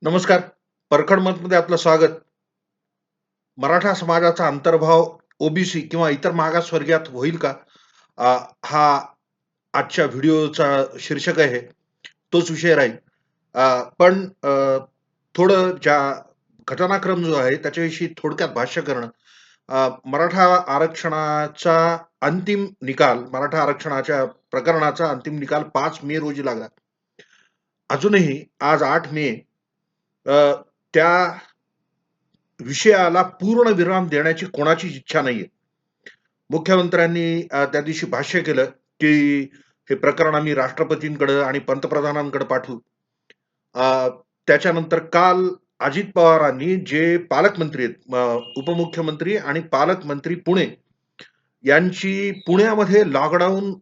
नमस्कार. परखड मतमध्ये आपलं स्वागत. मराठा समाजाचा अंतर्भाव ओबीसी किंवा इतर मागासवर्गीयात होईल का? हा आजच्या व्हिडिओचा शीर्षक आहे. तोच विषय राहील. पण थोडं घटनाक्रम जो आहे त्याच्याविषयी थोडक्यात भाष्य करणं. मराठा आरक्षणाचा अंतिम निकाल, मराठा आरक्षणाच्या प्रकरणाचा अंतिम निकाल 5 मे रोजी लागला. अजूनही आज 8 मे अ, त्या विषयाला पूर्ण विराम देण्याची कोणाचीच इच्छा नाहीये. मुख्यमंत्र्यांनी त्या दिवशी भाष्य केलं, की हे प्रकरण आम्ही राष्ट्रपतींकडे आणि पंतप्रधानांकडे पाठवू. अ, त्याच्यानंतर काल अजित पवारांनी जे पालकमंत्री आहेत, उपमुख्यमंत्री आणि पालकमंत्री पुणे यांची पुण्यामध्ये लॉकडाऊन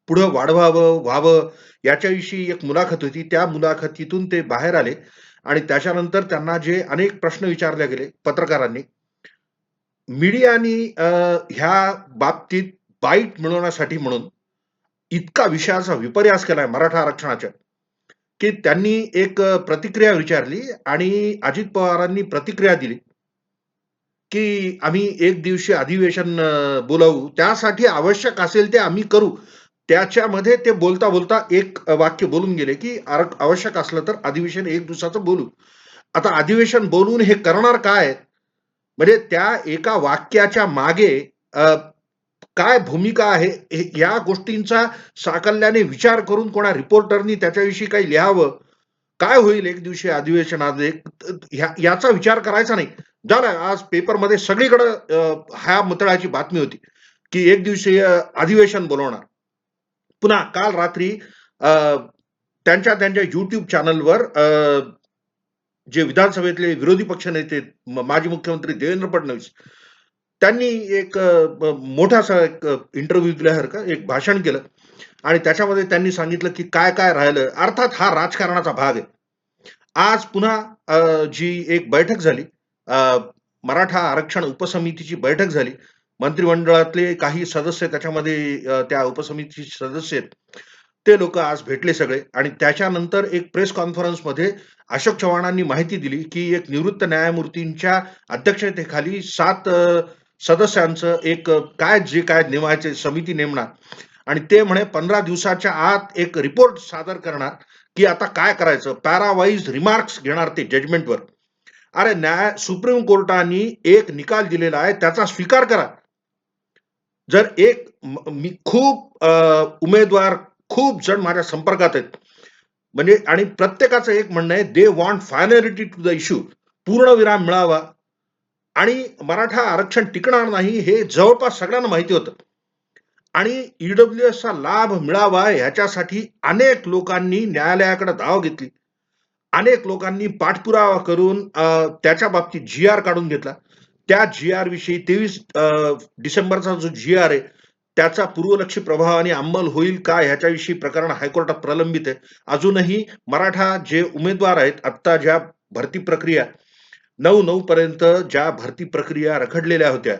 पुढं व्हावं याच्याविषयी एक मुलाखत होती. त्या मुलाखतीतून ते बाहेर आले आणि त्याच्यानंतर त्यांना जे अनेक प्रश्न विचारले गेले पत्रकारांनी, मीडियानी ह्या बाबतीत बाईट मिळवण्यासाठी म्हणून इतका विषयाचा विपर्यास केलाय मराठा आरक्षणाच्या, की त्यांनी एक प्रतिक्रिया विचारली आणि अजित पवारांनी प्रतिक्रिया दिली, की आम्ही एक दिवशी अधिवेशन बोलावू. त्यासाठी आवश्यक असेल ते आम्ही करू. त्याच्यामध्ये ते बोलता-बोलता एक वाक्य बोलून गेले, की आवश्यक असलं तर अधिवेशन 1 दिवसाचं बोलू. आता अधिवेशन बोलून हे करणार काय? म्हणजे त्या एका वाक्याच्या मागे अ, काय भूमिका आहे या गोष्टींचा साकल्याने विचार करून कोणा रिपोर्टरनी त्याच्याविषयी काही लिहावं. काय होईल एक दिवशी अधिवेशनामध्ये याचा विचार करायचा नाही. झालं आज पेपरमध्ये सगळीकडे ह्या मुतळ्याची बातमी होती, की एक दिवसीय अधिवेशन बोलवणार. पुन्हा काल रात्री अ, त्यांच्या YouTube चॅनलवर जे विधानसभेतले विरोधी पक्षनेते माजी मुख्यमंत्री देवेंद्र फडणवीस त्यांनी एक मोठासा एक इंटरव्ह्यू दिल्यासारखं एक भाषण केलं आणि त्याच्यामध्ये त्यांनी सांगितलं, की काय-काय राहिलं. अर्थात हा राजकारणाचा भाग आहे. आज पुन्हा जी एक बैठक झाली, अ, मराठा आरक्षण उपसमितीची बैठक झाली. मंत्रिमंडळातले काही सदस्य त्याच्यामध्ये त्या उपसमितीचे सदस्य आहेत. ते लोकं आज भेटले सगळे आणि त्याच्यानंतर एक प्रेस कॉन्फरन्समध्ये अशोक चव्हाणांनी माहिती दिली, की एक निवृत्त न्यायमूर्तींच्या अध्यक्षतेखाली 7 सदस्यांचं एक काय नेमायचे समिती नेमणार आणि ते म्हणे 15 दिवसाच्या आत एक रिपोर्ट सादर करणार, की आता काय करायचं? पॅरा रिमार्क्स घेणार ते जजमेंटवर. अरे सुप्रीम कोर्टाने एक निकाल दिलेला आहे, त्याचा स्वीकार करा. जर एक मी खूप उमेदवार खूप जण माझ्या संपर्कात आहेत. म्हणजे आणि प्रत्येकाचं एक म्हणणं आहे, they want finality to the issue. पूर्णविराम मिळावा आणि मराठा आरक्षण टिकणार नाही हे जवळपास सगळ्यांना माहिती होतं. आणि ईडब्ल्यूएसचा लाभ मिळावा ह्याच्यासाठी अनेक लोकांनी न्यायालयाकडे धाव घेतली. अनेक लोकांनी पाठपुरावा करून त्याच्या बाबतीत जी-आर काढून घेतला. त्या जी-आर विषयी 23 डिसेंबरचा जो जी-आर आहे, त्याचा पूर्वलक्षी प्रभावाने अंमल होईल का ह्याच्याविषयी प्रकरण हायकोर्टात प्रलंबित आहे. अजूनही मराठा जे उमेदवार आहेत, आत्ता ज्या भरती प्रक्रिया 9/9 पर्यंत ज्या भरती प्रक्रिया रखडलेल्या होत्या.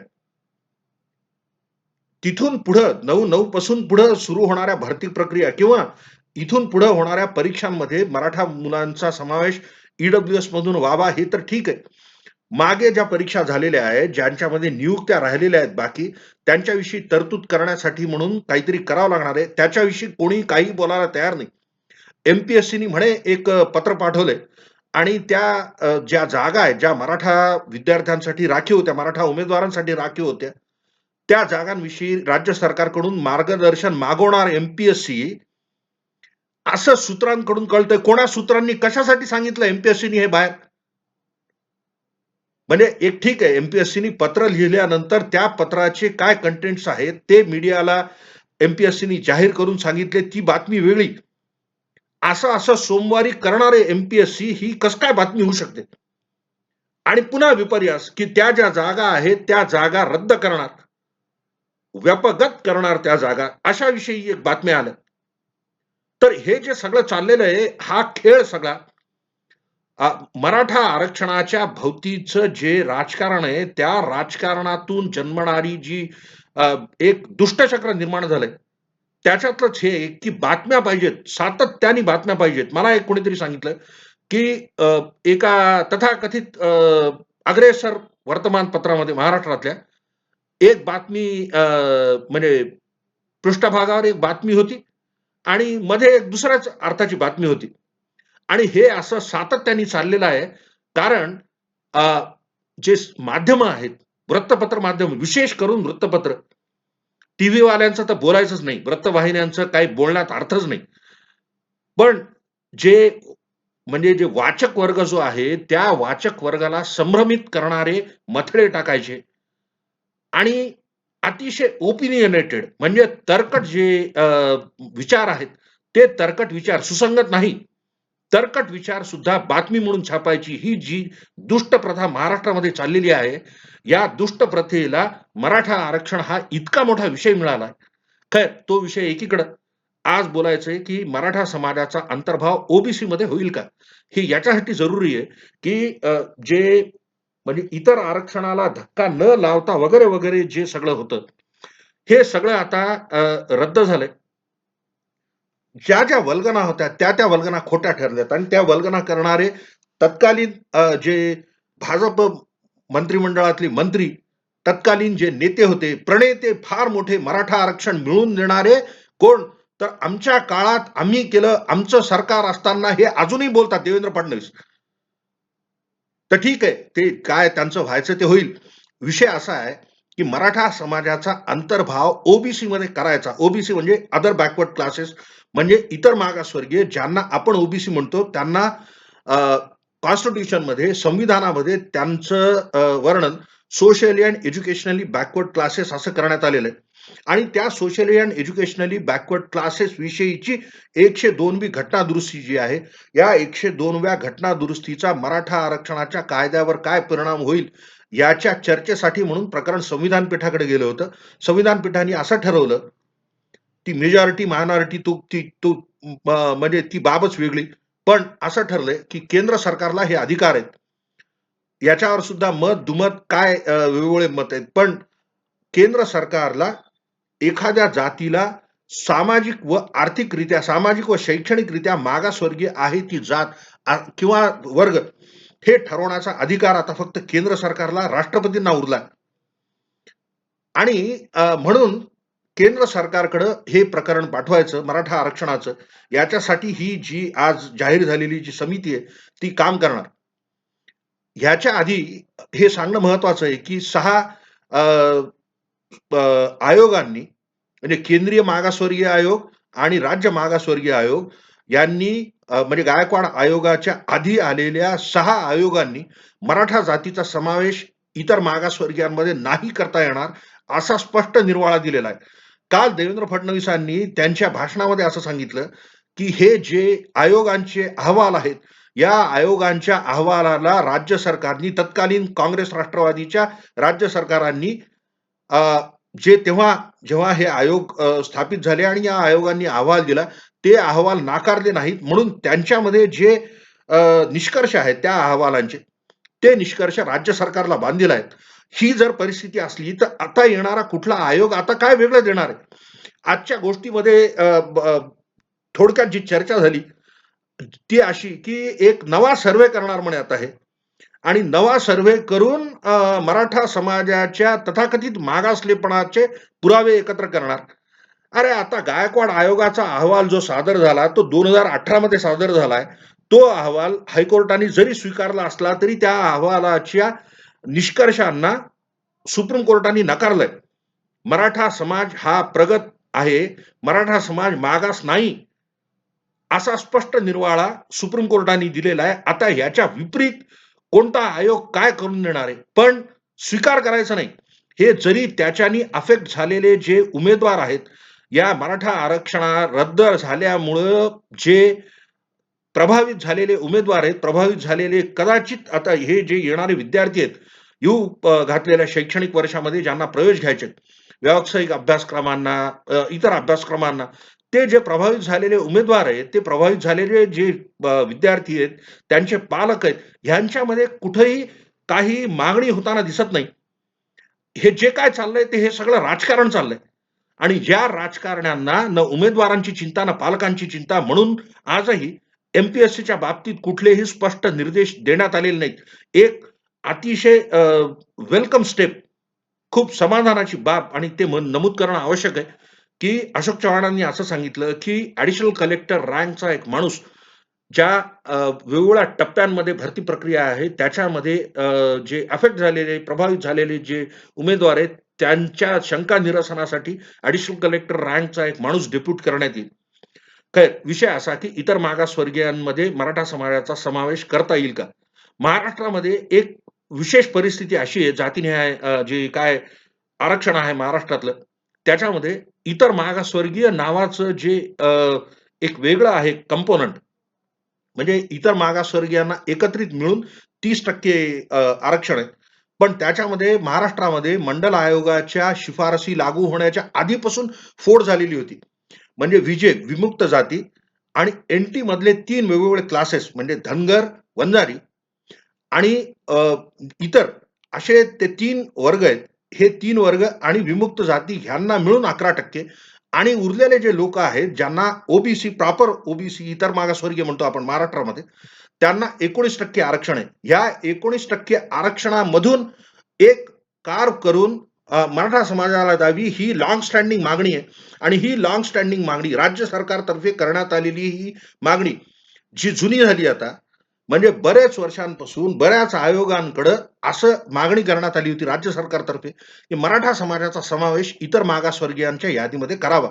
तिथून पुढं 9/9 पासून पुढं सुरू होणाऱ्या भरती प्रक्रिया किंवा इथून पुढे होणाऱ्या परीक्षांमध्ये मराठा मुलांचा समावेश ईडब्ल्यूएस मधून व्हावा हे तर ठीक आहे. मागे ज्या परीक्षा झालेल्या आहेत, ज्यांच्यामध्ये नियुक्त्या राहिलेल्या आहेत बाकी, त्यांच्याविषयी तरतूद करण्यासाठी म्हणून काहीतरी करावं लागणार आहे. त्याच्याविषयी कोणी काही बोलायला तयार नाही. एम-पी-एस-सीनी म्हणे एक पत्र पाठवलंय आणि त्या ज्या जागा आहेत, ज्या मराठा विद्यार्थ्यांसाठी राखीव होत्या, मराठा उमेदवारांसाठी राखीव होत्या, त्या जागांविषयी राज्य सरकारकडून मार्गदर्शन मागवणार एम-पी-एस-सी असं सूत्रांकडून कळतंय. कोणा सूत्रांनी कशासाठी सांगितलं एम-पी-एस-सीनी हे बाहेर? म्हणजे एक ठीक आहे, एम-पी-एस-सीनी पत्र लिहिल्यानंतर त्या पत्राचे काय कंटेंट्स आहेत, ते मीडियाला एम-पी-एस-सीनी जाहीर करून सांगितले, ती बातमी वेगळी. असं सोमवारी करणारे एम-पी-एस-सी ही कसं काय बातमी होऊ शकते? आणि पुन्हा विपर्यास, की त्या ज्या जागा आहेत, त्या जागा रद्द करणार, व्यपगत करणार त्या जागा, अशाविषयी एक बातम्या आल्या. तर हे जे सगळं चाललेलं आहे, हा खेळ सगळा मराठा आरक्षणाच्या भोवतीचं जे राजकारण आहे, त्या राजकारणातून जन्मणारी जी एक दुष्टचक्र निर्माण झालंय, त्याच्यातलंच हे की बातम्या पाहिजेत, सातत्याने बातम्या पाहिजेत. मला एक कोणीतरी सांगितलं, की एका तथाकथित अग्रेसर वर्तमानपत्रामध्ये महाराष्ट्रातल्या एक बातमी म्हणजे पृष्ठभागावर एक बातमी होती आणि मध्ये एक दुसऱ्याच अर्थाची बातमी होती. आणि हे असं सातत्याने चाललेलं आहे. कारण अ, जे माध्यमं आहेत, वृत्तपत्र माध्यम, विशेष करून वृत्तपत्र, टीव्ही वाल्यांचं तर बोलायचंच नाही. वृत्तवाहिन्यांचं काही बोलण्यात अर्थच नाही. पण जे म्हणजे जे वाचक वर्ग जो आहे, त्या वाचक वर्गाला संभ्रमित करणारे मथळे टाकायचे आणि अतिशय ओपिनियनेटेड म्हणजे तरकट जे विचार आहेत, ते तरकट विचार सुसंगत नाही. तरकट विचार सुद्धा बातमी म्हणून छापायची ही जी दुष्ट प्रथा महाराष्ट्रामध्ये चाललेली आहे, या दुष्ट प्रथेला मराठा आरक्षण हा इतका मोठा विषय मिळाला. खैर तो विषय एकीकडं. आज बोलायचंय की मराठा समाजाचा अंतर्भाव ओबीसी मध्ये होईल का? हे याच्यासाठी जरुरी आहे, की जे म्हणजे इतर आरक्षणाला धक्का न लावता वगैरे, वगैरे जे सगळं होतं, हे सगळं आता रद्द झालंय. ज्या वल्गना होत्या, त्या वल्गना खोट्या ठरल्यात आणि त्या वल्गना करणारे तत्कालीन जे भाजप मंत्रिमंडळातले मंत्री, तत्कालीन जे नेते होते, प्रणेते फार मोठे मराठा आरक्षण मिळवून देणारे कोण? तर आमच्या काळात आम्ही केलं, आमचं सरकार असताना हे अजूनही बोलतात देवेंद्र फडणवीस. तर ठीक आहे, ते काय त्यांचं व्हायचं ते होईल. विषय असा आहे, की मराठा समाजाचा अंतर्भाव ओबीसी मध्ये करायचा. ओबीसी म्हणजे अदर बॅकवर्ड क्लासेस म्हणजे इतर मागासवर्गीय ज्यांना आपण ओबीसी म्हणतो त्यांना कॉन्स्टिट्यूशनमध्ये, संविधानामध्ये त्यांचं वर्णन socially and educationally backward classes असं करण्यात आलेलं आहे. आणि त्या socially and educationally backward classes विषयीची 102वी घटना दुरुस्ती जी आहे, या 102व्या घटना दुरुस्तीचा मराठा आरक्षणाच्या कायद्यावर काय परिणाम होईल याच्या चर्चेसाठी म्हणून प्रकरण संविधान पीठाकडे गेलं होतं. संविधान पीठाने असं ठरवलं, ती मेजॉरिटी मायनॉरिटी म्हणजे ती बाबच वेगळी. पण असं ठरलंय, की केंद्र सरकारला हे अधिकार आहेत. याच्यावर सुद्धा मत दुमत काय वेगवेगळे मत आहेत. पण केंद्र सरकारला एखाद्या जातीला सामाजिक व आर्थिकरित्या, सामाजिक व शैक्षणिकरित्या मागासवर्गीय आहे ती जात किंवा वर्ग हे ठरवण्याचा अधिकार आता फक्त केंद्र सरकारला, राष्ट्रपतींना उरला. आणि म्हणून केंद्र सरकारकडं हे प्रकरण पाठवायचं मराठा आरक्षणाचं. याच्यासाठी ही जी आज जाहीर झालेली जी समिती आहे, ती काम करणार. ह्याच्या आधी हे सांगणं महत्वाचं आहे, की 6 अ, आयोगांनी म्हणजे केंद्रीय मागासवर्गीय आयोग आणि राज्य मागासवर्गीय आयोग यांनी म्हणजे गायकवाड आयोगाच्या आधी आलेल्या 6 आयोगांनी मराठा जातीचा समावेश इतर मागासवर्गीयांमध्ये नाही करता येणार असा स्पष्ट निर्वाळा दिलेला आहे. काल देवेंद्र फडणवीसांनी त्यांच्या भाषणामध्ये असं सांगितलं, की हे जे आयोगांचे अहवाल आहेत, या आयोगांच्या अहवालाला राज्य सरकारनी तत्कालीन काँग्रेस राष्ट्रवादीच्या राज्य सरकारांनी अ, जेव्हा हे आयोग स्थापित झाले आणि या आयोगांनी अहवाल दिला, ते अहवाल नाकारले नाहीत. म्हणून त्यांच्यामध्ये जे निष्कर्ष आहेत त्या अहवालांचे, ते निष्कर्ष राज्य सरकारला बांधील आहेत. ही जर परिस्थिती असली, तर आता येणारा कुठला आयोग आता काय वेगळं देणार आहे? आजच्या गोष्टीमध्ये थोडक्यात जी चर्चा झाली, ती अशी, की एक नवा सर्व्हे करणार म्हणे आता हे. आणि नवा सर्व्हे करून मराठा समाजाच्या तथाकथित मागासलेपणाचे पुरावे एकत्र करणार. अरे आता गायकवाड आयोगाचा अहवाल जो सादर झाला तो 2018 मध्ये सादर झालाय. तो अहवाल हायकोर्टाने जरी स्वीकारला असला तरी त्या अहवालाच्या निष्कर्षांना सुप्रीम कोर्टाने नकारलंय. मराठा समाज हा प्रगत आहे, मराठा समाज मागास नाही, असा स्पष्ट निर्वाळा सुप्रीम कोर्टाने दिलेला आहे. आता ह्याच्या विपरीत कोणता आयोग काय करून देणार आहे? पण स्वीकार करायचा नाही. हे जरी त्याच्यानी अफेक्ट झालेले जे उमेदवार आहेत, या मराठा आरक्षणा रद्द झाल्यामुळं जे प्रभावित झालेले उमेदवार आहेत, प्रभावित झालेले कदाचित आता हे जे येणारे विद्यार्थी आहेत, येऊ घातलेल्या शैक्षणिक वर्षामध्ये ज्यांना प्रवेश घ्यायचे आहेत, व्यावसायिक अभ्यासक्रमांना, इतर अभ्यासक्रमांना, ते जे प्रभावित झालेले उमेदवार आहेत, ते प्रभावित झालेले जे विद्यार्थी आहेत, त्यांचे पालक आहेत, ह्यांच्यामध्ये कुठेही काही मागणी होताना दिसत नाही. हे जे काय चाललंय ते हे सगळं राजकारण चाललंय. आणि ज्या राजकारण्यांना न उमेदवारांची चिंता, ना पालकांची चिंता म्हणून आजही एम-पी-एस-सीच्या बाबतीत कुठलेही स्पष्ट निर्देश देण्यात आलेले नाहीत. एक अतिशय वेलकम स्टेप, खूप समाधानाची बाब आणि ते नमूद करणं आवश्यक आहे, की अशोक चव्हाणांनी असं सांगितलं, की ॲडिशनल कलेक्टर रँकचा एक माणूस ज्या वेगवेगळ्या टप्प्यांमध्ये भरती प्रक्रिया आहे, त्याच्यामध्ये जे अफेक्ट झालेले, प्रभावित झालेले जे उमेदवार आहेत, त्यांच्या शंका निरसनासाठी ॲडिशनल कलेक्टर रँकचा एक माणूस डेप्यूट करण्यात येईल. खैर, विषय असा की इतर मागासवर्गीयांमध्ये मराठा समाजाचा समावेश करता येईल का? महाराष्ट्रामध्ये एक विशेष परिस्थिती अशी आहे, जातीनिहाय जे काय आरक्षण आहे महाराष्ट्रातलं, त्याच्यामध्ये इतर मागासवर्गीय नावाचं जे एक वेगळं आहे कंपोनंट, म्हणजे इतर मागासवर्गीयांना एकत्रित मिळून 30% आरक्षण आहे. पण त्याच्यामध्ये महाराष्ट्रामध्ये मंडल आयोगाच्या शिफारसी लागू होण्याच्या आधीपासून फोड झालेली होती. म्हणजे विमुक्त जाती आणि एन-टी मधले 3 वेगवेगळे क्लासेस म्हणजे धनगर, वंजारी आणि इतर असे ते 3 वर्ग आहेत. हे 3 वर्ग आणि विमुक्त जाती ह्यांना मिळून 11% आणि उरलेले जे लोकं आहेत, ज्यांना प्रॉपर ओबीसी इतर मागासवर्गीय म्हणतो आपण महाराष्ट्रामध्ये, त्यांना 19% आरक्षण आहे. ह्या 19% आरक्षणामधून एक कार्व करून मराठा समाजाला द्यावी ही लाँग स्टँडिंग मागणी आहे आणि ही लाँग स्टँडिंग मागणी राज्य सरकारतर्फे करण्यात आलेली ही मागणी, जी जुनी झाली आता, म्हणजे बऱ्याच वर्षांपासून बऱ्याच आयोगांकडं असं मागणी करण्यात आली होती राज्य सरकारतर्फे, की मराठा समाजाचा समावेश इतर मागासवर्गीयांच्या यादीमध्ये करावा.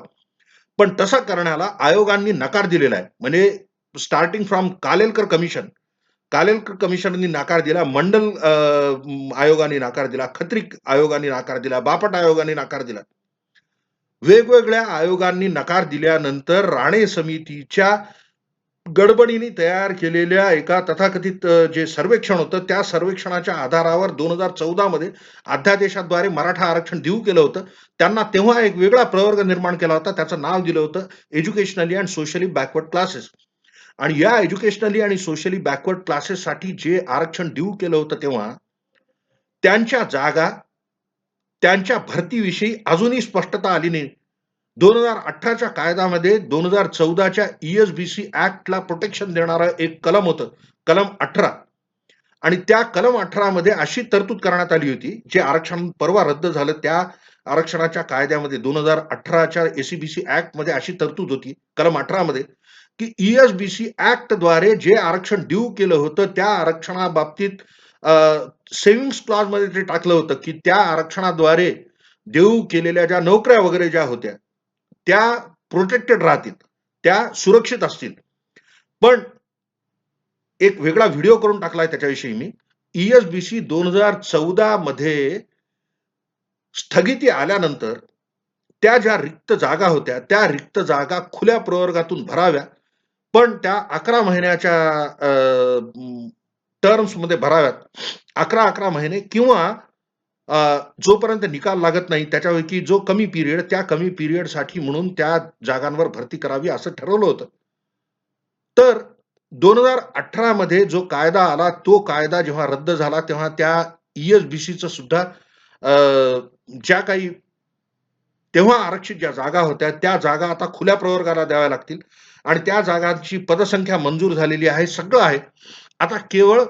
पण तसं करण्याला आयोगांनी नकार दिलेला आहे. म्हणजे स्टार्टिंग फ्रॉम कालेलकर कमिशननी नकार दिला, मंडल आयोगाने नकार दिला, खत्री आयोगाने नकार दिला, बापट आयोगाने नकार दिला. वेगवेगळ्या आयोगांनी नकार दिल्यानंतर राणे समितीच्या गडबडीने तयार केलेल्या एका तथाकथित जे सर्वेक्षण होतं, त्या सर्वेक्षणाच्या आधारावर 2014 मध्ये अध्यादेशाद्वारे मराठा आरक्षण देऊ केलं होतं. त्यांना तेव्हा एक वेगळा प्रवर्ग निर्माण केला होता. त्याचं नाव दिलं होतं educationally and socially backward classes. आणि या एज्युकेशनली आणि सोशली बॅकवर्ड क्लासेससाठी जे आरक्षण देऊ केलं होतं तेव्हा, त्यांच्या जागा, त्यांच्या भरतीविषयी अजूनही स्पष्टता आली नाही. 2018च्या कायद्यामध्ये 2014च्या ई-एस-बी-सी ॲक्टला प्रोटेक्शन देणारं एक कलम होतं, कलम 18 आणि त्या कलम 18 मध्ये अशी तरतूद करण्यात आली होती, जे आरक्षण परवा रद्द झालं त्या आरक्षणाच्या कायद्यामध्ये 2018च्या एस-सी-बी-सी ॲक्टमध्ये अशी तरतूद होती, कलम 18 मध्ये, की ई-एस-बी-सी ॲक्टद्वारे जे आरक्षण ड्यू केलं होतं, त्या आरक्षणाबाबतीत सेव्हिंग्ज क्लॉजमध्ये ते टाकलं होतं, की त्या आरक्षणाद्वारे देऊ केलेल्या ज्या नोकऱ्या वगैरे ज्या होत्या, त्या प्रोटेक्टेड राहतील, त्या सुरक्षित असतील. पण एक वेगळा व्हिडिओ करून टाकलाय त्याच्याविषयी मी. ई-एस-बी-सी 2014 मध्ये स्थगिती आल्यानंतर त्या ज्या रिक्त जागा होत्या, त्या रिक्त जागा खुल्या प्रवर्गातून भराव्या. पण त्या 11 महिन्याच्या टर्म्समध्ये भराव्यात. 11-11 महिने किंवा अ, जोपर्यंत निकाल लागत नाही त्याच्यापैकी जो कमी पिरियड, त्या कमी पिरियडसाठी म्हणून त्या जागांवर भरती करावी असं ठरवलं होतं. तर 2018 मध्ये जो कायदा आला, तो कायदा जेव्हा रद्द झाला, तेव्हा त्या ई-एस-बी-सीचं सुद्धा अ, ज्या काही तेव्हा आरक्षित ज्या जागा होत्या, त्या जागा आता खुल्या प्रवर्गाला द्याव्या लागतील आणि त्या जागांची पदसंख्या मंजूर झालेली आहे, सगळं आहे. आता केवळ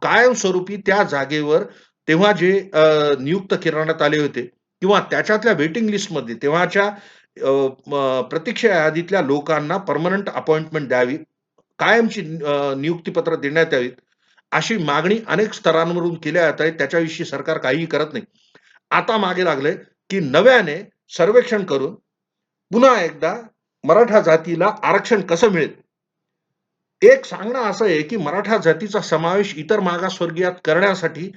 कायमस्वरूपी त्या जागेवर तेव्हा जे नियुक्त करण्यात आले होते किंवा त्याच्यातल्या वेटिंग लिस्टमध्ये तेव्हाच्या प्रतीक्षा यादीतल्या लोकांना पर्मनंट अपॉइंटमेंट द्यावी, कायमची नियुक्तीपत्र देण्यात यावीत, अशी मागणी अनेक स्तरांवरून केल्या जात आहे. त्याच्याविषयी सरकार काहीही करत नाही. आता मागे लागलंय, की नव्याने सर्वेक्षण करून पुन्हा एकदा मराठा जातीला आरक्षण कसं मिळेल? एक सांगणं असं आहे, की मराठा जातीचा समावेश इतर मागासवर्गीयात करण्यासाठी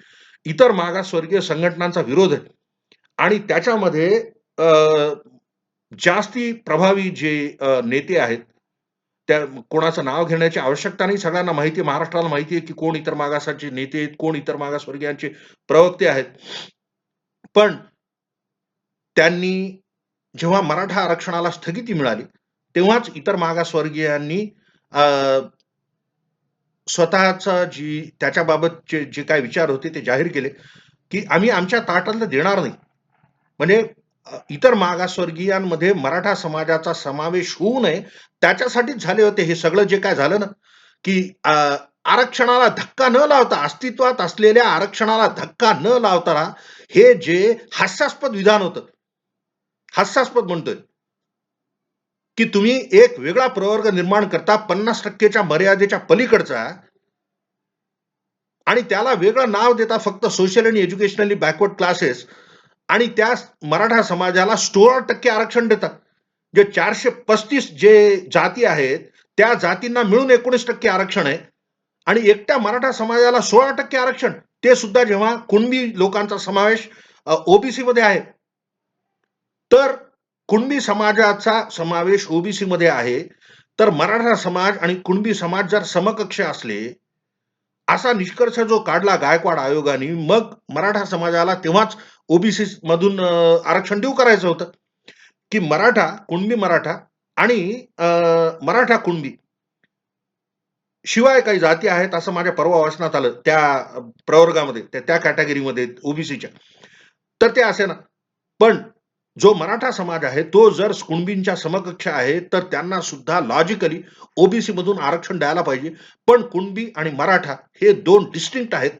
इतर मागासवर्गीय संघटनांचा विरोध आहे आणि त्याच्यामध्ये अ, जास्ती प्रभावी जे नेते आहेत, त्या कोणाचं नाव घेण्याची आवश्यकता नाही. सगळ्यांना माहिती आहे, महाराष्ट्राला माहिती आहे, की कोण इतर मागासाचे नेते आहेत, कोण इतर मागासवर्गीयांचे प्रवक्ते आहेत. पण त्यांनी जेव्हा मराठा आरक्षणाला स्थगिती मिळाली, तेव्हाच इतर मागासवर्गीयांनी अ, स्वतःचा त्याच्याबाबतचे जे काही विचार होते ते जाहीर केले, की आम्ही आमच्या ताटाला देणार नाही. म्हणजे इतर मागासवर्गीयांमध्ये मराठा समाजाचा समावेश होऊ नये, त्याच्यासाठीच झाले होते हे सगळं जे काय झालं ना. की आरक्षणाला धक्का न लावता, अस्तित्वात असलेल्या आरक्षणाला धक्का न लावता हे जे हास्यास्पद विधान होतं, हास्यास्पद म्हणतोय, की तुम्ही एक वेगळा प्रवर्ग निर्माण करता 50% च्या मर्यादेच्या पलीकडचा आणि त्याला वेगळं नाव देता फक्त सोशल आणि एज्युकेशनली बॅकवर्ड क्लासेस आणि त्या मराठा समाजाला 16% आरक्षण देतात. जे 435 जे जाती आहेत, त्या जातींना मिळून 19% आरक्षण आहे आणि एकट्या मराठा समाजाला 16% आरक्षण. ते सुद्धा जेव्हा कुणबी लोकांचा समावेश ओबीसी मध्ये आहे. तर कुणबी समाजाचा समावेश ओबीसी मध्ये आहे, तर मराठा समाज आणि कुणबी समाज जर समकक्ष असले, असा निष्कर्ष जो काढला गायकवाड आयोगाने, मग मराठा समाजाला तेव्हाच ओबीसी मधून आरक्षण देऊ करायचं होतं, की मराठा, कुणबी मराठा आणि मराठा कुणबी शिवाय काही जाती आहेत असं माझ्या परवा वाचनात आलं त्या प्रवर्गामध्ये, त्या कॅटेगरीमध्ये ओबीसीच्या. तर ते असे ना, पण जो मराठा समाज आहे तो जर कुणबींच्या समकक्ष आहे, तर त्यांना सुद्धा लॉजिकली ओबीसी मधून आरक्षण द्यायला पाहिजे. पण कुणबी आणि मराठा हे दोन डिस्टिंक्ट आहेत.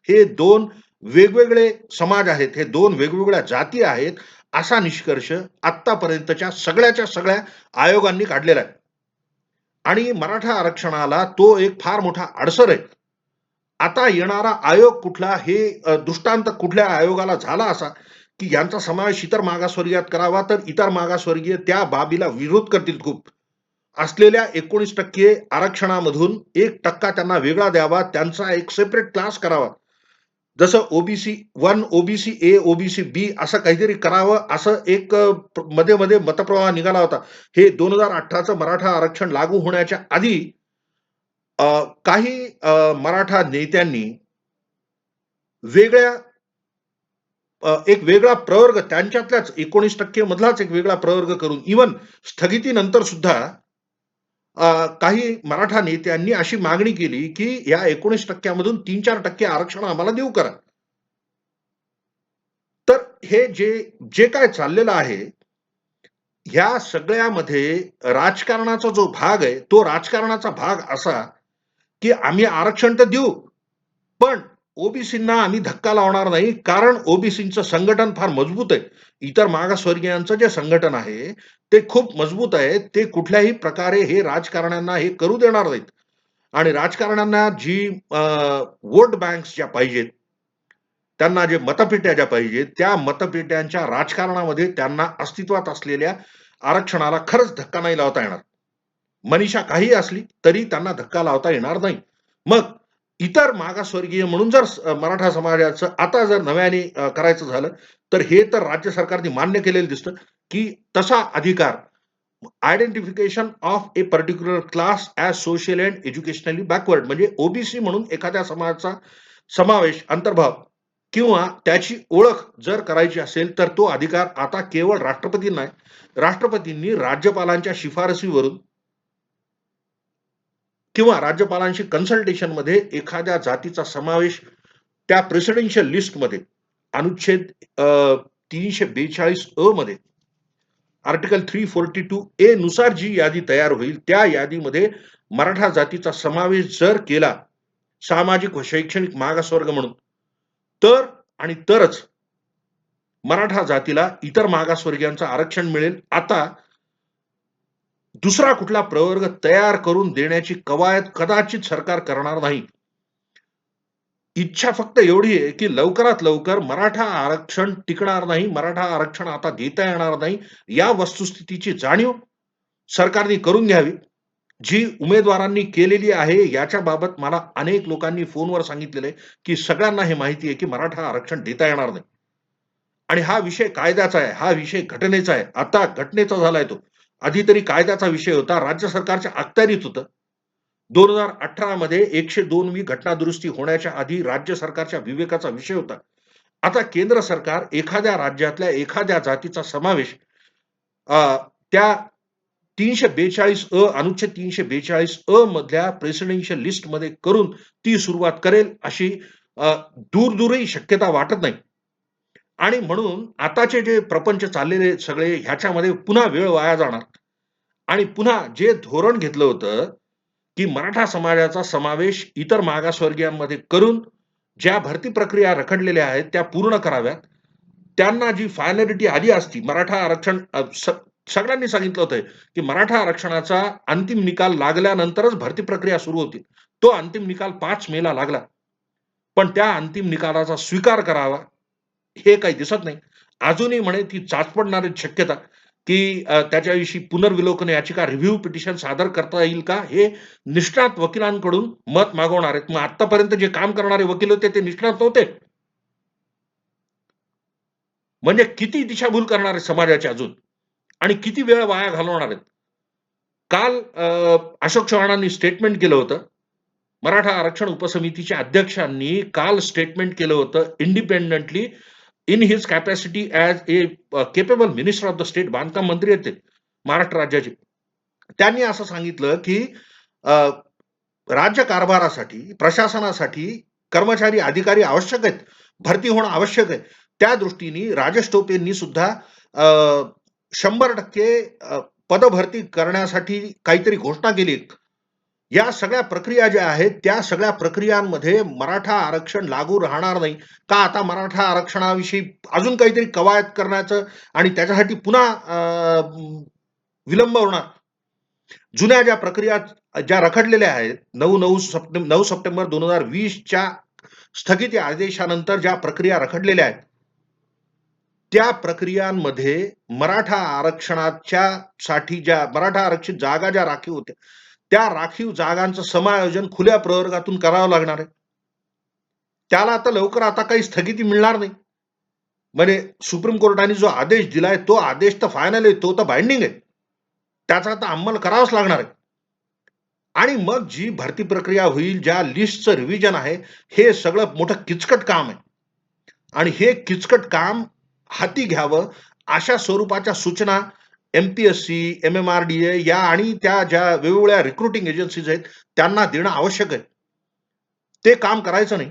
हे दोन वेगवेगळे समाज आहेत. हे दोन वेगवेगळ्या जाती आहेत. असा निष्कर्ष आतापर्यंतच्या सगळ्याच्या सगळ्या आयोगांनी काढलेला आहे. आणि मराठा आरक्षणाला तो एक फार मोठा अडसर आहे. आता येणारा आयोग कुठला हे दृष्टांत कुठल्या आयोगाला झाला असा, की यांचा समावेश इतर मागासवर्गीयात करावा, तर इतर मागासवर्गीय त्या बाबीला विरोध करतील खूप. असलेल्या 19% आरक्षणामधून 1% त्यांना वेगळा द्यावा, त्यांचा एक सेपरेट क्लास करावा. जसं ओबीसी 1, ओबीसी ए, ओबीसी बी असं काहीतरी करावं, असं एक मध्ये-मध्ये मतप्रवाह निघाला होता. हे 2018चं मराठा आरक्षण लागू होण्याच्या आधी काही मराठा नेत्यांनी वेगळ्या एक वेगळा प्रवर्ग त्यांच्यातल्याच 19% मधलाच एक वेगळा प्रवर्ग करून इव्हन स्थगितीनंतर सुद्धा काही मराठा नेत्यांनी अशी मागणी केली, की या 19% मधून 3-4% आरक्षण आम्हाला देऊ करा. तर हे जे काय चाललेलं आहे, ह्या सगळ्यामध्ये राजकारणाचा जो भाग आहे, तो राजकारणाचा भाग असा, की आम्ही आरक्षण तर देऊ, पण ओबीसींना आम्ही धक्का लावणार नाही, कारण ओबीसींचं संघटन फार मजबूत आहे. इतर मागासवर्गीयांचं जे संघटन आहे, ते खूप मजबूत आहे. ते कुठल्याही प्रकारे हे राजकारण्यांना हे करू देणार नाहीत. आणि राजकारण्यांना जी व्होट बँक्स ज्या पाहिजेत, त्यांना जे मतपेट्या ज्या पाहिजेत, त्या मतपेट्यांच्या राजकारणामध्ये त्यांना अस्तित्वात असलेल्या आरक्षणाला खरंच धक्का नाही लावता येणार. मनीषा काहीही असली तरी त्यांना धक्का लावता येणार नाही. मग इतर मागासवर्गीय म्हणून जर मराठा समाजाचं आता जर नव्याने करायचं झालं, तर हे तर राज्य सरकारने मान्य केलेलं दिसतं, की तसा अधिकार identification of A particular class as social and educationally backward म्हणजे ओबीसी म्हणून एखाद्या समाजाचा समावेश, अंतर्भाव किंवा त्याची ओळख जर करायची असेल, तर तो अधिकार आता केवळ राष्ट्रपतींना आहे. राष्ट्रपतींनी राज्यपालांच्या शिफारसीवरून किंवा राज्यपालांशी कन्सल्टेशनमध्ये एखाद्या जातीचा समावेश त्या प्रेसिडेन्शियल लिस्टमध्ये अनुच्छेद 342 अ मध्ये आर्टिकल 342 ए नुसार जी यादी तयार होईल, त्या यादीमध्ये मराठा जातीचा समावेश जर केला, सामाजिक व शैक्षणिक मागासवर्ग म्हणून, तर आणि तरच मराठा जातीला इतर मागासवर्गीयांचं आरक्षण मिळेल. आता दुसरा कुठला प्रवर्ग तयार करून देण्याची कवायत कदाचित सरकार करणार नाही. इच्छा फक्त एवढी आहे, की लवकरात लवकर मराठा आरक्षण टिकणार नाही, मराठा आरक्षण आता देता येणार नाही, या वस्तुस्थितीची जाणीव सरकारने करून घ्यावी. जी उमेदवारांनी केलेली आहे, याच्या बाबत मला अनेक लोकांनी फोनवर सांगितलेलं आहे, की सगळ्यांना हे माहिती आहे, की मराठा आरक्षण देता येणार नाही. आणि हा विषय कायद्याचा आहे, हा विषय घटनेचा आहे. आता घटनेचा झालाय तो. आधी तरी कायद्याचा विषय होता, राज्य सरकारच्या अखत्यारीत होतं. 2018 मध्ये 102वी घटना दुरुस्ती होण्याच्या आधी राज्य सरकारच्या विवेकाचा विषय होता. आता केंद्र सरकार एखाद्या राज्यातल्या एखाद्या जातीचा समावेश त्या 342 अ, अनुच्छेद 342 अ मधल्या प्रेसिडेन्शियल लिस्टमध्ये करून ती सुरुवात करेल अशी दूर-दूरही शक्यता वाटत नाही. आणि म्हणून आताचे जे प्रपंच चाललेले सगळे ह्याच्यामध्ये पुन्हा वेळ वाया जाणार आणि पुन्हा जे धोरण घेतलं होतं, की मराठा समाजाचा समावेश इतर मागासवर्गीयांमध्ये करून ज्या भरती प्रक्रिया रखडलेल्या आहेत त्या पूर्ण कराव्यात. त्यांना जी फायनॅलिटी आली असती मराठा आरक्षण सगळ्यांनी सांगितलं होतं की मराठा आरक्षणाचा अंतिम निकाल लागल्यानंतरच भरती प्रक्रिया सुरू होती. तो अंतिम निकाल 5 मे ला लागला. पण त्या अंतिम निकालाचा स्वीकार करावा हे काही दिसत नाही. अजूनही म्हणे ती चाचपडणारी शक्यता की त्याच्याविषयी पुनर्विलोकन याचिका रिव्ह्यू पिटिशन सादर करता येईल का? हे निष्णात वकिलांकडून मत मागवणार आहेत. मग आतापर्यंत जे काम करणारे वकील होते ते निष्णात नव्हते. म्हणजे किती दिशाभूल करणार आहेत समाजाची अजून आणि किती वेळ वाया घालवणार आहेत. काल अशोक चव्हाणांनी स्टेटमेंट केलं होतं. मराठा आरक्षण उपसमितीच्या अध्यक्षांनी काल स्टेटमेंट केलं होतं independently in his capacity as A capable minister of the state बांधकाम मंत्री आहेत ते महाराष्ट्र राज्याचे. त्यांनी असं सांगितलं की अ, राज्य कारभारासाठी, प्रशासनासाठी कर्मचारी, अधिकारी आवश्यक आहेत. भरती होणं आवश्यक आहे. त्या दृष्टीने राजेश टोपेंनी सुद्धा अ, 100% पदभरती करण्यासाठी काहीतरी घोषणा केली. या सगळ्या प्रक्रिया ज्या आहेत, त्या सगळ्या प्रक्रियांमध्ये मराठा आरक्षण लागू राहणार नाही. का आता मराठा आरक्षणाविषयी अजून काहीतरी कवायत करण्याचं आणि त्याच्यासाठी पुन्हा विलंब होणार. जुन्या ज्या प्रक्रिया ज्या रखडलेल्या आहेत 9 सप्टेंबर 2020च्या स्थगिती आदेशानंतर ज्या प्रक्रिया रखडलेल्या आहेत, त्या प्रक्रियांमध्ये मराठा आरक्षणाच्या साठी ज्या मराठा आरक्षित जागा ज्या राखीव होत्या, त्या राखीव जागांचं समायोजन खुल्या प्रवर्गातून करावं लागणार आहे. त्याला आता काही स्थगिती मिळणार नाही. म्हणजे सुप्रीम कोर्टाने जो आदेश दिलाय तो आदेश तर फायनल आहे, तो तर बाइंडिंग आहे. त्याचा आता अंमल करावाच लागणार आहे. आणि मग जी भरती प्रक्रिया होईल, ज्या लिस्टचं रिव्हिजन आहे, हे सगळं मोठं किचकट काम आहे. आणि हे किचकट काम हाती घ्यावं अशा स्वरूपाच्या सूचना एम-पी-एस-सी, एम-एम-आर-डी-ए या आणि त्या ज्या वेगवेगळ्या रिक्रुटिंग एजन्सीज आहेत, त्यांना देणं आवश्यक आहे. ते काम करायचं नाही.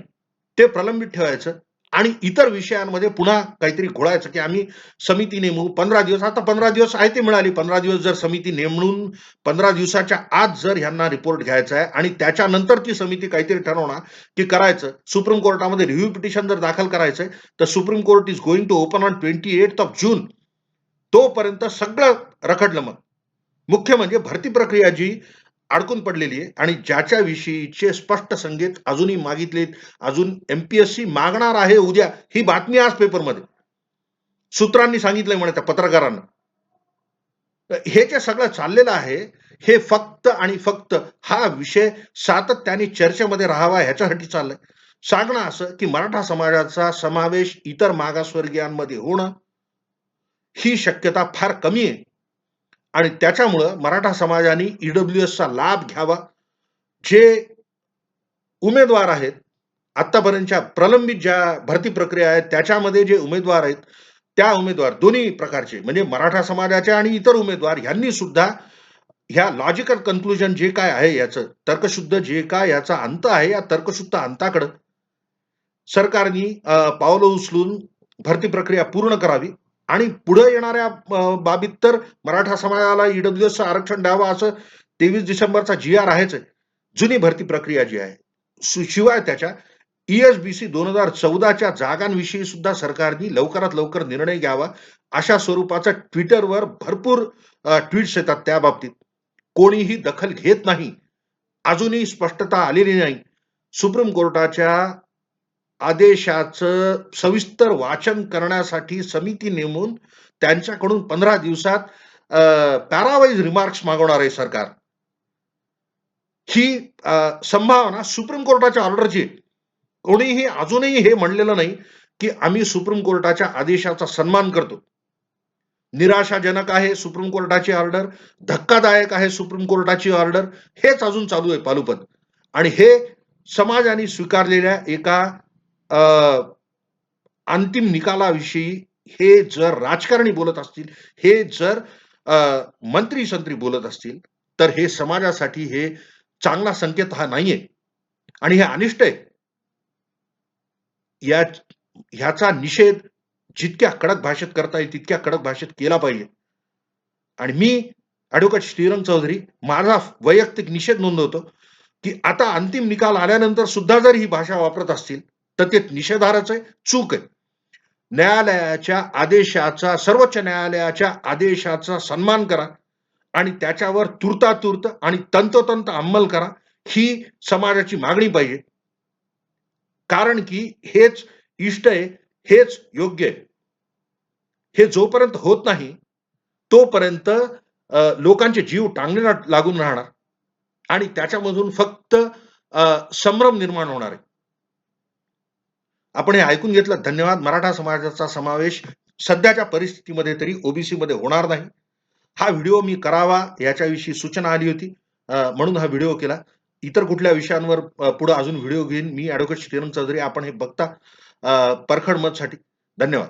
ते प्रलंबित ठेवायचं आणि इतर विषयांमध्ये पुन्हा काहीतरी घोळायचं, की आम्ही समिती नेमू 15 दिवस. आता 15 दिवस आहे ती मिळाली. 15 दिवस जर समिती नेमून 15 दिवसाच्या आत जर ह्यांना रिपोर्ट घ्यायचा आहे आणि त्याच्यानंतर ती समिती काहीतरी ठरवणार, की करायचं. सुप्रीम कोर्टामध्ये रिव्ह्यू पिटिशन जर दाखल करायचंय, तर supreme court is going to open on 28th of June. तोपर्यंत सगळं रखडलं मग. मुख्य म्हणजे भरती प्रक्रिया जी अडकून पडलेली आहे आणि ज्याच्या विषयीचे स्पष्ट संकेत अजूनही मागितलेत. अजून एम-पी-एस-सी मागणार आहे उद्या. ही बातमी आज पेपरमध्ये. सूत्रांनी सांगितलंय म्हणे त्या पत्रकारांना. हे जे सगळं चाललेलं आहे, हे फक्त आणि फक्त हा विषय सातत्याने चर्चेमध्ये राहावा ह्याच्यासाठी चाललंय. सांगणं असं, की मराठा समाजाचा समावेश इतर मागासवर्गीयांमध्ये होणं, ही शक्यता फार कमी आहे. आणि त्याच्यामुळं मराठा समाजाने ईडब्ल्यूएसचा लाभ घ्यावा. जे उमेदवार आहेत, आत्तापर्यंतच्या प्रलंबित ज्या भरती प्रक्रिया आहेत, त्याच्यामध्ये जे उमेदवार आहेत, त्या उमेदवार दोन्ही प्रकारचे म्हणजे मराठा समाजाचे आणि इतर उमेदवार ह्यांनी सुद्धा ह्या लॉजिकल कन्क्लुजन जे काय आहे याचं तर्कशुद्ध जे काय याचा अंत आहे, या तर्कशुद्ध अंताकडं सरकारनी पावलं उचलून भरती प्रक्रिया पूर्ण करावी आणि पुढे येणाऱ्या बाबीत तर मराठा समाजाला ईडब्ल्यूएसचं आरक्षण द्यावं असं 23 डिसेंबरचा जी-आर आहेच आहे. जुनी भरती प्रक्रिया जी आहे. शिवाय त्याच्या ई-एस-बी-सी 2014च्या जागांविषयी सुद्धा सरकारने लवकरात लवकर निर्णय घ्यावा. अशा स्वरूपाचं Twitterवर भरपूर ट्वीट्स येतात त्या बाबतीत. कोणीही दखल घेत नाही. अजूनही स्पष्टता आलेली नाही. सुप्रीम कोर्टाच्या आदेशाचं सविस्तर वाचन करण्यासाठी समिती नेमून त्यांच्याकडून 15 दिवसात पॅरावाईज रिमार्क्स मागवणार आहे सरकार. ही संभावना सुप्रीम कोर्टाच्या ऑर्डरची आहे. कोणीही अजूनही हे म्हणलेलं नाही, की आम्ही सुप्रीम कोर्टाच्या आदेशाचा सन्मान करतो. निराशाजनक आहे सुप्रीम कोर्टाची ऑर्डर, धक्कादायक आहे सुप्रीम कोर्टाची ऑर्डर, हेच अजून चालू आहे पालुपद. आणि हे समाजाने स्वीकारलेल्या एका अ, अंतिम निकालाविषयी हे जर राजकारणी बोलत असतील, हे जर मंत्री-संत्री बोलत असतील, तर हे समाजासाठी हे चांगला संकेत हा नाहीये आणि हे अनिष्ट आहे. या ह्याचा निषेध जितक्या कडक भाषेत करता येईल, तितक्या कडक भाषेत केला पाहिजे. आणि मी ॲडव्होकेट श्रीरंग चौधरी, माझा वैयक्तिक निषेध नोंदवतो, की आता अंतिम निकाल आल्यानंतर सुद्धा जर ही भाषा वापरत असतील, तर ते निषेधार्हच आहे, चूक आहे. न्यायालयाच्या आदेशाचा, सर्वोच्च न्यायालयाच्या आदेशाचा सन्मान करा आणि त्याच्यावर तूर्तातूर्त आणि तंतोतंत अंमल करा, ही समाजाची मागणी पाहिजे. कारण की हेच इष्ट आहे, हेच योग्य आहे. हे जोपर्यंत होत नाही, तोपर्यंत लोकांचे जीव टांगणीला लागून राहणार आणि त्याच्यामधून फक्त संभ्रम निर्माण होणार आहे. आपण हे ऐकून घेतलं, धन्यवाद. मराठा समाजाचा समावेश सध्याच्या परिस्थितीमध्ये तरी ओबीसीमध्ये होणार नाही. हा व्हिडिओ मी करावा याच्याविषयी सूचना आली होती, म्हणून हा व्हिडिओ केला. इतर कुठल्या विषयांवर पुढे अजून व्हिडिओ घेईन. मी ॲडव्होकेट श्रीरंग चौधरी. आपण हे बघता परखड मतसाठी. धन्यवाद.